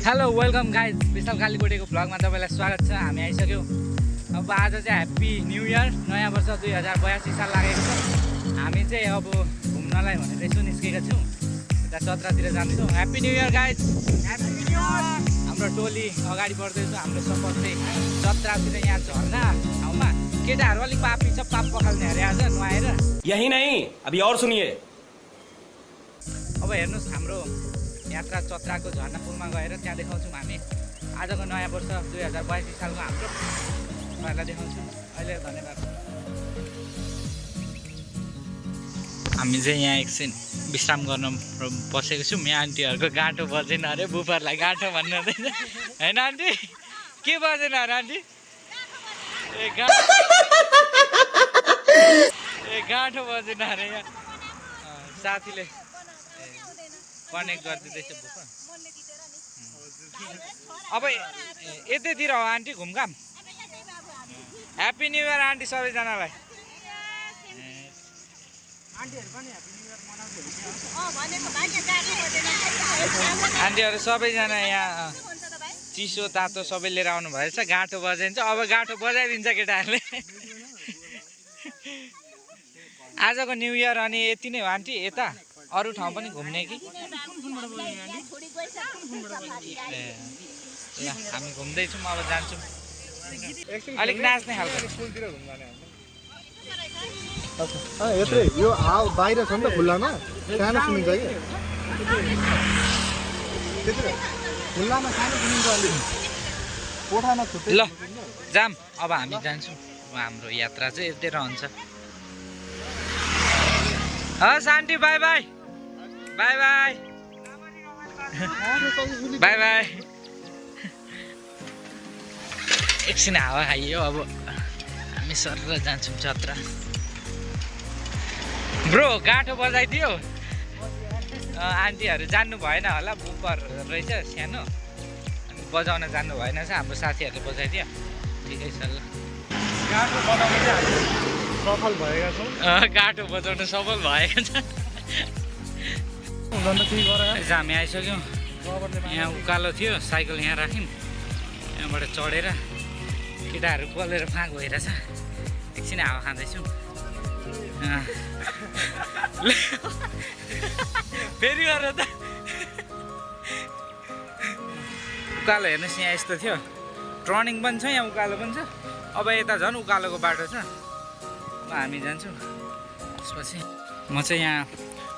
Hello welcome guys विशाल कालीकोटेको ब्लगमा तपाईँलाई स्वागत छ। हामी आइसक्यौँ। अब आज चाहिँ ह्याप्पी न्यू इयर, नयाँ वर्ष 2082 साल लागेको छ। हामी चाहिँ अब घुम्नलाई भनेर यसो निस्केका छौँ, यता चत्रातिर जान्छौँ। Happy new year guys, happy new year. हाम्रो टोली अगाडि बढ्दैछ। हाम्रो सपोर्ट चाहिँ चत्रातिर यहाँ झर्ना ठाउँमा केटाहरू अलिक पापी छ, पाप पखाल्ने अरे आज नुहाएर। यही नहीं अभी और सुनिए। अब हेर्नुहोस् हाम्रो यात्रा चत्राको झर्ना पुलमा गएर त्यहाँ देखाउँछौँ हामी आजको नयाँ वर्ष 2082 सालको हाम्रो तपाईँहरूलाई देखाउँछौँ। अहिले धन्यवाद। हामी चाहिँ यहाँ एकछिन विश्राम गर्न बसेको छौँ। यहाँ आन्टीहरूको गाँठो बजेन अरे, बुफरलाई गाँठो भन्नु हुँदैन होइन आन्टी? के बजेन अरे आन्टी? गाँठो बजेन अरे। यहाँ साथीले कनेक्ट गरिदिँदैछ बुफर। अब यतैतिर हो आन्टी घुमघाम। ह्याप्पी न्यू इयर आन्टी सबैजनालाई। आन्टीहरू सबैजना यहाँ चिसो तातो सबै लिएर आउनु भएछ। गाँठो बजाइन्छ, अब गाँठो बजाइदिन्छ केटाहरूले। आजको न्यू इयर अनि यति नै हो आन्टी। यता अरू ठाउँ पनि घुम्ने कि? ल हामी घुम्दैछौँ, अब जान्छौँ। अलिक नाच्ने खालको। यत्रै यो हाल बाहिर छ नि त खुल्लामा, सानो सुनिन्छ कि खुल्लामा सानो सुनिन्छ अलिक, कोठामा छुट्टै। ल जाम, अब हामी जान्छौँ। हाम्रो यात्रा चाहिँ यतै रहन्छ। हस् aunty, by by by by by by. एकछिन हावा खाइयो, अब हामी सर जान्छौँ चत्रा। ब्रो गाँठो बजाइदियो। आन्टीहरू जान्नु भएन होला, बुफर रहेछ सानो, अनि बजाउन जान्नु भएन छ। हाम्रो साथीहरूले बजाइदियो, ठिकै छ। ल गाँठो बनाउनु चाहिँ सफल भएका छौँ। गाँठो बजाउन सफल भएको छ। हामी आइसक्यौँ। यहाँ उकालो थियो, साइकल यहाँ राख्यौँ। यहाँबाट चढेर केटाहरू पलेर फाँक भइरहेछ। एकछिन हावा खाँदैछौँ। फेरि गर त। उकालो हेर्नुहोस्, यहाँ यस्तो थियो। टर्निङ पनि छ, यहाँ उकालो पनि छ। अब यता झन् उकालोको बाटो छ। हामी जान्छौँ। त्यसपछि म चाहिँ यहाँ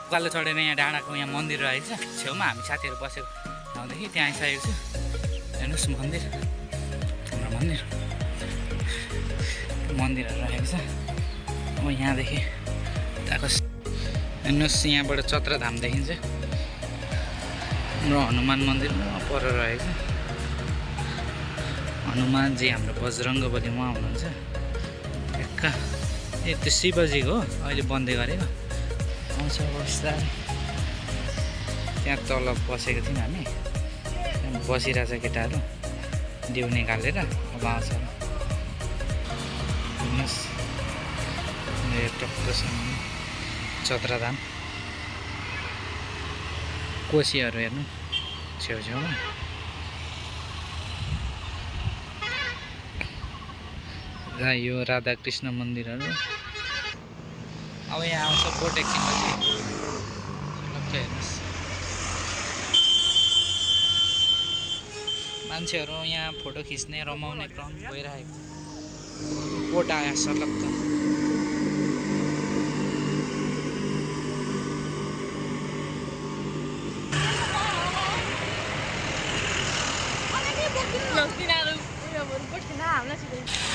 उकालो चढेर यहाँ डाँडाको यहाँ मन्दिर रहेको छ छेउमा। हामी साथीहरू बसेको ठाउँदेखि त्यहाँ आइसकेको छु। हेर्नुहोस् मन्दिर, हाम्रो मन्दिर, मन्दिरहरू रहेको छ। अब यहाँदेखि यताको हेर्नुहोस्, यहाँबाट चत्राधाम देखिन्छ। हाम्रो हनुमान मन्दिर पर रहेको छ। हनुमानजी हाम्रो बजरङ्गबली उहाँ हुनुहुन्छ। एका त्यो शिवजीको हो, अहिले बन्दै गरेको। आउँछ बस्दा त्यहाँ तल बसेको थियौँ हामी। त्यहाँ बसिरहेछ केटाहरू डिउ निकालेर। अब आउँछ हेर्नुहोस्, टक्कसँग चत्राधाम। कोसीहरू हेर्नु छेउछेउमा। यो राधाकृष्ण मन्दिरहरू। अब यहाँ आउँछ बोट एकछिनपछि। हेर्नुहोस् मान्छेहरू यहाँ फोटो खिच्ने रमाउने क्रम भइरहेको। बोट आयो सलक्क।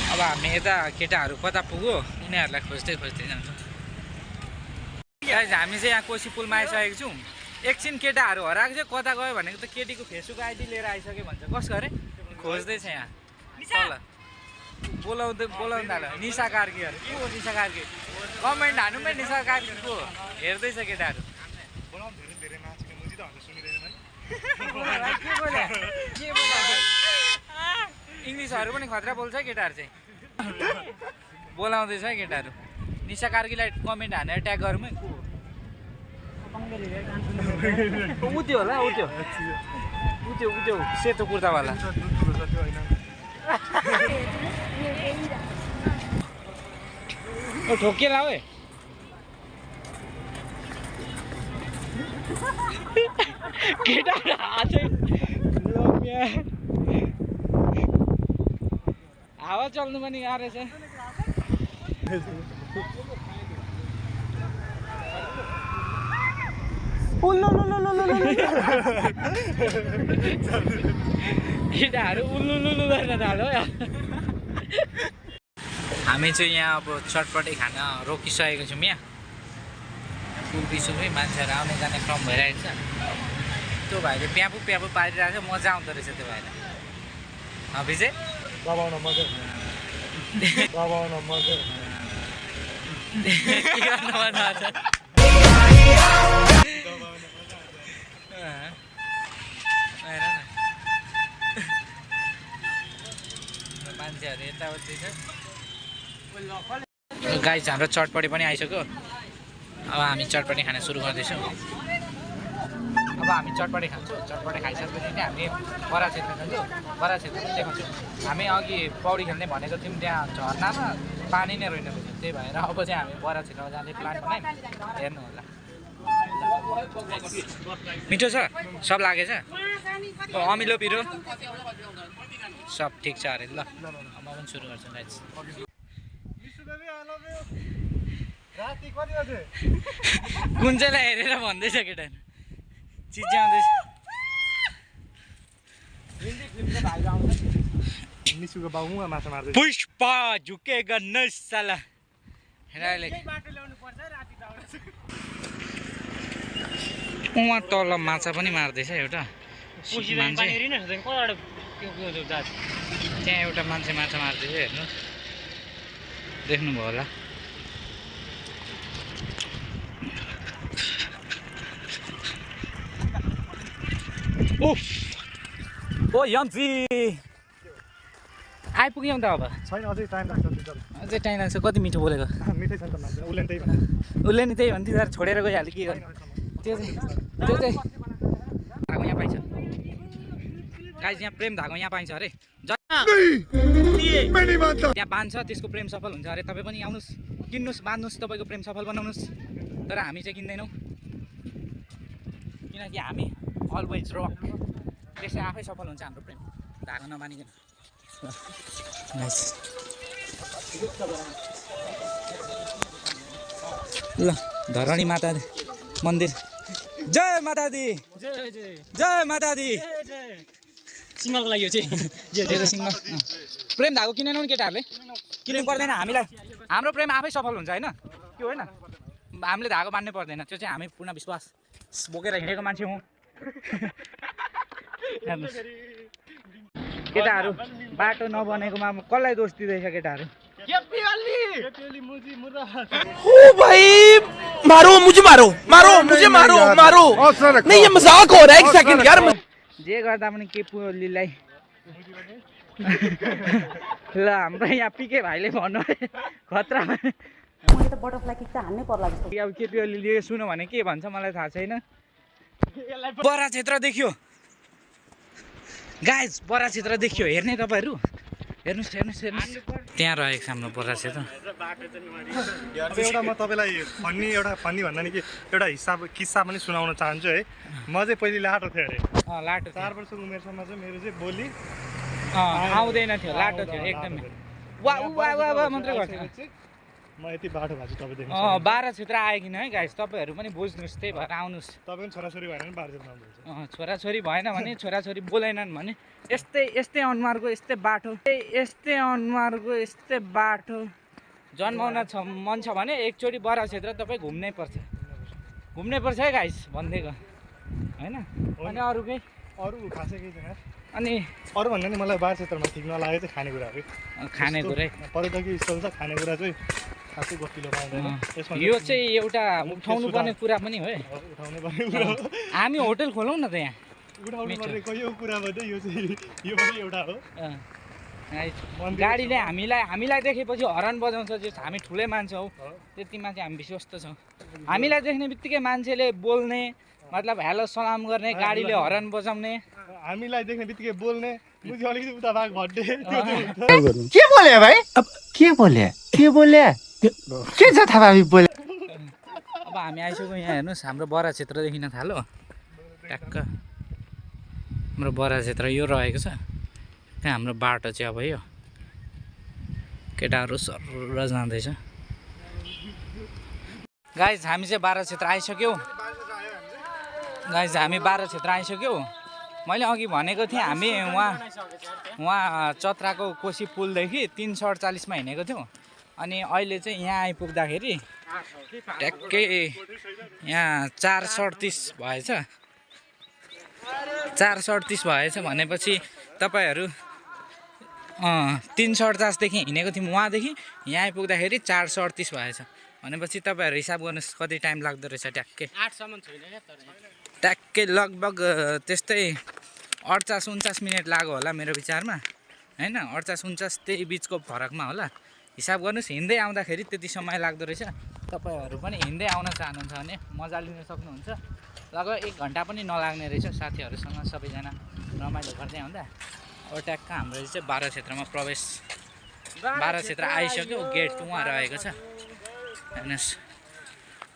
अब हामी यता केटाहरू कता पुग्यो उनीहरूलाई खोज्दै खोज्दै जान्छौँ। हामी चाहिँ यहाँ कोसी पुलमा आइसकेको छौँ। एकछिन केटाहरू हराएको थियो, कता गयो भनेको त केटीको फेसबुक आइडी लिएर आइसक्यो भन्छ। कसको अरे खोज्दैछ यहाँ तल। बोलाउँदा निशा कार्कीहरू। के हो निशा कार्की? कमेन्ट हान्नुमै निशा कार्की को हेर्दैछ केटाहरू। इङ्ग्लिसहरू पनि खतरा बोल्छ केटाहरू चाहिँ। बोलाउँदैछ केटाहरू। निशा कार्कीलाई कमेन्ट हानेर ट्याग गरौँ है। को उत्यो होला उत्यो। त्यो सेतो कुर्तावाला ठोकिएला हो केटा हावा चल्नु पनि गाह्रो रहेछ केटाहरू उल्लु गर्न थाल्यो हामी चाहिँ यहाँ अब चटपटी खान रोकिसकेको छौँ यहाँ पुलपिसुकै मान्छेहरू आउने जाने क्रम भइरहेको छ त्यो भाइले प्यापु पारिरहेको छ मजा आउँदो रहेछ त्यो भाइलाई विजय दबाउन मजा के गर्नु मन लाग्छ मान्छेहरू यताउति छ गाइस हाम्रो चटपटी पनि आइसक्यो अब हामी चटपटी खान सुरु गर्दैछौँ अब हामी चटपटी खान्छौँ चटपटी खाइसकेपछि चाहिँ हामी बरा क्षेत्र जान्छौँ बरा क्षेत्र पनि देखाउँछौँ हामी अघि पौडी खेल्ने भनेको थियौँ त्यहाँ झर्नामा पानी नै रहेन रहेछ त्यही भएर अब चाहिँ हामी बरा क्षेत्रमा जाने प्लान बनायौँ हेर्नु होला मिठो छ सब लागेछ अमिलो पिरो सब ठिक छ अरे ल म पनि सुरु गर्छु गाइस कुन चाहिँलाई हेरेर भन्दैछ केटा चिच्याउँदैछ निसुको बाउमा माछा मार्दै पुष्पा झुकेगा न साला उहाँ तल माछा पनि मार्दैछ एउटा मान्छे त्यहाँ एउटा मान्छे माछा मार्दैछ हेर्नु देख्नुभयो होला ओ यन्सी आइपुग्यौँ त अब छैन अझै टाइम लाग्छ अझै टाइम लाग्छ कति मिठो बोलेको मिठै छ नि त मान्छे उसले त्यही भने उसले नि त्यही भन्थ्यो तर छोडेर गइहाल्यो के गर्नु त्यो चाहिँ धागो यहाँ पाइन्छ गाइस यहाँ प्रेम धागो यहाँ पाइन्छ अरे त्यहाँ बाँध्छ त्यसको प्रेम सफल हुन्छ अरे तपाईँ पनि आउनुहोस् किन्नुहोस् बाँध्नुहोस् तपाईँको प्रेम सफल बनाउनुहोस् तर हामी चाहिँ किन्दैनौँ किनकि हामी अलवेज रक त्यसै आफै सफल हुन्छ हाम्रो प्रेम धागो नमानिकन ल धरणी माता मन्दिर जय माता दी जय माता दी सिङ्गलको लागि चाहिँ सिङ्गल प्रेम धागो किनेनौ नि केटाहरूले किन्नु पर्दैन हामीलाई हाम्रो प्रेम आफै सफल हुन्छ होइन त्यो होइन हामीले धागो बाँध्नै पर्दैन त्यो चाहिँ हामी पूर्ण विश्वास बोकेर हिँडेको मान्छे हुँ केटाहरू बाटो नबनेकोमा कसलाई दोष दिँदैछ केटाहरू ओ भाई मारो मुझे नहीं ये मजाक हो रहा है एक सेकंड यार जे गर्दा पनि के पुलिलाई ल हाम्रो यहाँ पिके भाइले भन्नु खतरा मैले त बटरफ्लाई किक त हान्नै पर्ला जस्तो अब केपी ओलीले सुन्यो भने के भन्छ मलाई थाहा छैन बरा क्षेत्र देखियो गाइस बरा क्षेत्र देखियो हेर्ने तपाईँहरू हेर्नुहोस् त्यहाँ रहेको छ हाम्रो बरा क्षेत्र अब एउटा म तपाईँलाई एउटा फन्नी भन्दा नि कि एउटा किस्सा पनि सुनाउन चाहन्छु है म चाहिँ पहिले लाटो थिएँ अरे लाटो 4 वर्षको उमेरसम्म चाहिँ मेरो चाहिँ बोली आउँदैन थियो लाटो थियो एकदमै वा मात्रै गर्थ्यो म यति बाटो भएको छु तपाईँ देख्नु बाह्र क्षेत्र आयो किन है गाइस तपाईँहरू पनि बुझ्नुहोस् त्यही भएर आउनुहोस् तपाईँ पनि छोराछोरी भएन भने बाह्र क्षेत्र आउनुहुन्छ छोराछोरी भएन भने छोराछोरी बोलेनन् भने यस्तै अनुहारको यस्तै बाटो जन्माउन मन छ भने एकचोटि बरा क्षेत्र तपाईँ घुम्नै पर्छ है गाइस भनिदिएको होइन अनि अरू केही अरू खासै केही छैन अनि अरू भन्दा नि मलाई बाह्र क्षेत्रमा ठिक नलागे चाहिँ खानेकुराहरू खानेकुरै पर्यटकीय स्थल छ खानेकुरा चाहिँ खासै गतिलो पाउँदैन यो चाहिँ एउटा उठाउनु पर्ने कुरा पनि हो उठाउनु पर्ने कुरा हो हामी होटल खोलौँ न त यहाँ उठाउनु पर्ने यो कुरा मात्रै यो पनि एउटा हो गाडीले हामीलाई देखेपछि हर्न बजाउँछ जो हामी ठुलै मान्छे हौ त्यतिमा चाहिँ हामी विश्वस्त छौँ हामीलाई देख्ने बित्तिकै मान्छेले बोल्ने मतलब हेलो सलाम गर्ने गाडीले हर्न बजाउने हामीलाई देख्ने बित्तिकै बोल्ने मुजी अलिकति उता भाग भड्डे के बोले भाइ के बोले के छ थाहा हामी बोले अब हामी आइसक्यौँ यहाँ हेर्नुहोस् हाम्रो बरा क्षेत्र देखिन थालो ट्याक्क हाम्रो बरा क्षेत्र यो रहेको छ त्यहाँ हाम्रो बाटो चाहिँ अब यो केटाहरू सर जाँदैछ गाइज हामी चाहिँ बारा क्षेत्र आइसक्यौँ मैले अघि भनेको थिएँ हामी वहाँ चत्राको कोसी पुलदेखि 348मा हिँडेको थियौँ अनि अहिले चाहिँ यहाँ आइपुग्दाखेरि ट्याक्कै यहाँ 438 भएछ 438 भनेपछि तपाईँहरू 348 देखि हिँडेको थियौँ वहाँदेखि यहाँ आइपुग्दाखेरि 438 भएछ भनेपछि तपाईँहरू हिसाब गर्नुहोस् कति टाइम लाग्दो रहेछ ट्याक्कै 8सम्म छैन क्या तर ट्याक्कै लगभग त्यस्तै 48-49 मिनट लाग्यो होला मेरो विचारमा हैन 48-49 त्यही बिचको फरकमा होला हिसाब गर्नुहोस् हिँड्दै आउँदाखेरि त्यति समय लाग्दो रहेछ तपाईँहरू पनि हिँड्दै आउन चाहनुहुन्छ भने मजा लिन सक्नुहुन्छ लगभग 1 घन्टा पनि नलाग्ने रहेछ साथीहरूसँग सबैजना रमाइलो गर्दै आउँदा अब ट्याक्क हाम्रो चाहिँ बारा क्षेत्रमा प्रवेश बारा क्षेत्र आइसक्यो गेट वहाँ रहेको छ हेर्नुहोस्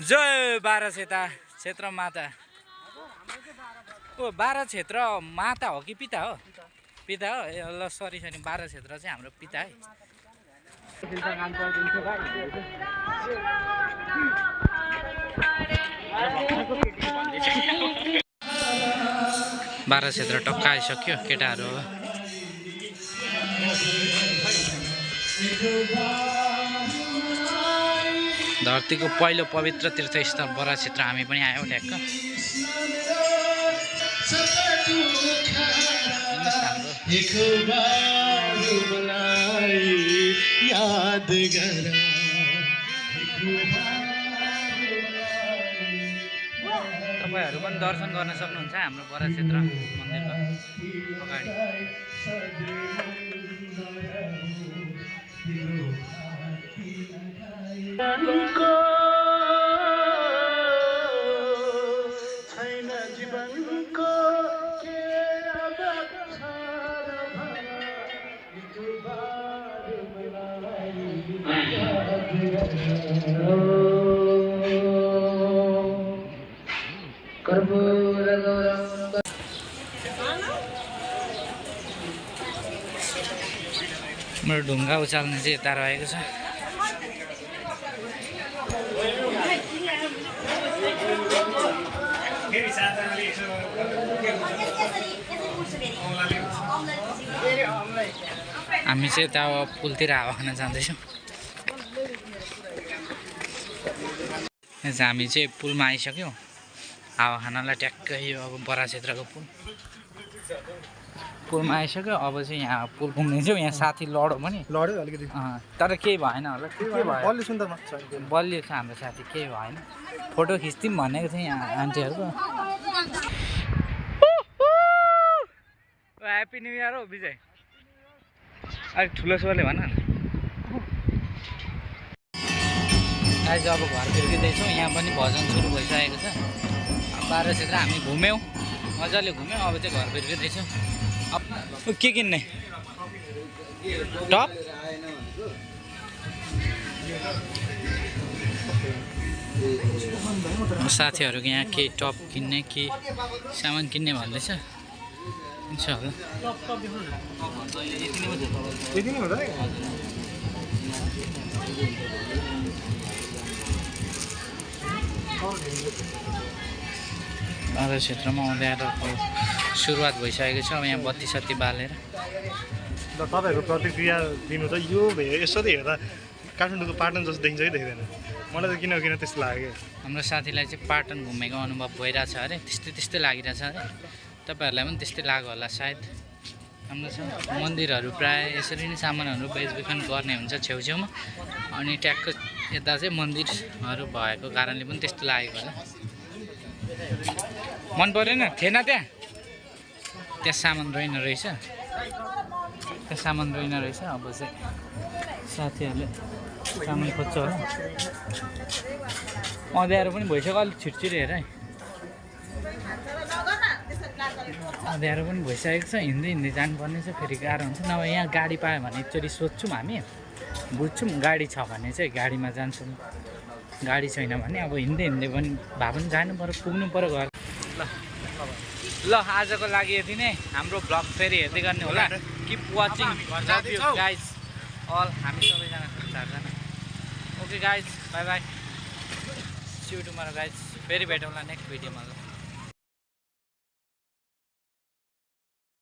जय बारा क्षेत्र माता ओ बारा क्षेत्र माता हो कि पिता हो पिता हो ए ल सरी बारा क्षेत्र चाहिँ हाम्रो पिता है बारा क्षेत्र टक्क आइसक्यो केटाहरू हो धरतीको पहिलो पवित्र तीर्थस्थल बरा क्षेत्र हामी पनि आयौँ ट्याक्क तपाईँहरू पनि दर्शन गर्न सक्नुहुन्छ हाम्रो बरा क्षेत्र मन्दिरको अगाडि मेरो ढुङ्गा उचाल्ने चाहिँ यता रहेको छ हामी चाहिँ यता अब पुलतिर हावा खान जाँदैछौँ हामी चाहिँ पुलमा आइसक्यौँ हावा खानालाई ट्याक्कै यो अब बरा क्षेत्रको पुलमा आइसक्यो अब चाहिँ यहाँ पुल घुम्नेछौँ यहाँ साथी लड्यो पनि लड्यो अलिकति तर केही भएन होला के भयो बलियो सुन्दरमा बलियो छ हाम्रो साथी केही भएन फोटो खिच्दिउँ भनेको थिएँ यहाँ आन्टीहरूको ह्याप्पी न्यु इयर हो विजय अलिक ठुलो स्वरले भन आज अब घर फर्किँदैछौँ यहाँ पनि भजन सुरु भइसकेको छ बारा क्षेत्र हामी घुम्यौँ मजाले घुम्यौँ अब चाहिँ घर फर्किँदैछौँ अब के किन्ने टप साथीहरूको यहाँ केही टप किन्ने के सामान किन्ने भन्दैछ हुन्छ होला बारा क्षेत्रमा आउँदै आएर सुरुवात भइसकेको छ अब यहाँ बत्ती सत्ती बालेर ल तपाईँहरूको प्रतिक्रिया दिनु त यो यसो त हेर्दा काठमाडौँको पाटन जस्तो देखिन्छ कि देख्दैन मलाई त किन त्यस्तो लाग्यो हाम्रो साथीलाई चाहिँ पाटन घुमेको अनुभव भइरहेछ अरे त्यस्तै लागिरहेछ अरे तपाईँहरूलाई पनि त्यस्तै लाग्यो होला सायद हाम्रो छ मन्दिरहरू प्रायः यसरी नै सामानहरू बेचबिखन गर्ने हुन्छ छेउछेउमा अनि ट्याक्क यता चाहिँ मन्दिरहरू भएको कारणले पनि त्यस्तो लागेको होला मन परेन थिएन त्यहाँ सामान रहेन रहेछ अब चाहिँ साथीहरूले सामान खोज्छ होला अँध्यारो पनि भइसक्यो अलिक छिटछिटो हेर है अँध्यारो पनि भइसकेको छ हिँड्दै हिँड्दै जानुपर्ने छ फेरि गाह्रो हुन्छ नभए यहाँ गाडी पायो भने एकचोटि सोध्छौँ हामी बुझ्छौँ गाडी छ भने चाहिँ गाडीमा जान्छौँ गाडी छैन भने अब हिँड्दै हिँड्दै पनि भए पनि जानु पऱ्यो पुग्नु पऱ्यो घर ल आजको लागि यति नै हाम्रो भ्लग फेरि हेर्दै गर्ने होला किप वाचिङ गाइज अल हामी सबैजना 4जना okay guys bye bye see you tomorrow guys फेरि भेटौँला नेक्स्ट भिडियोमा ल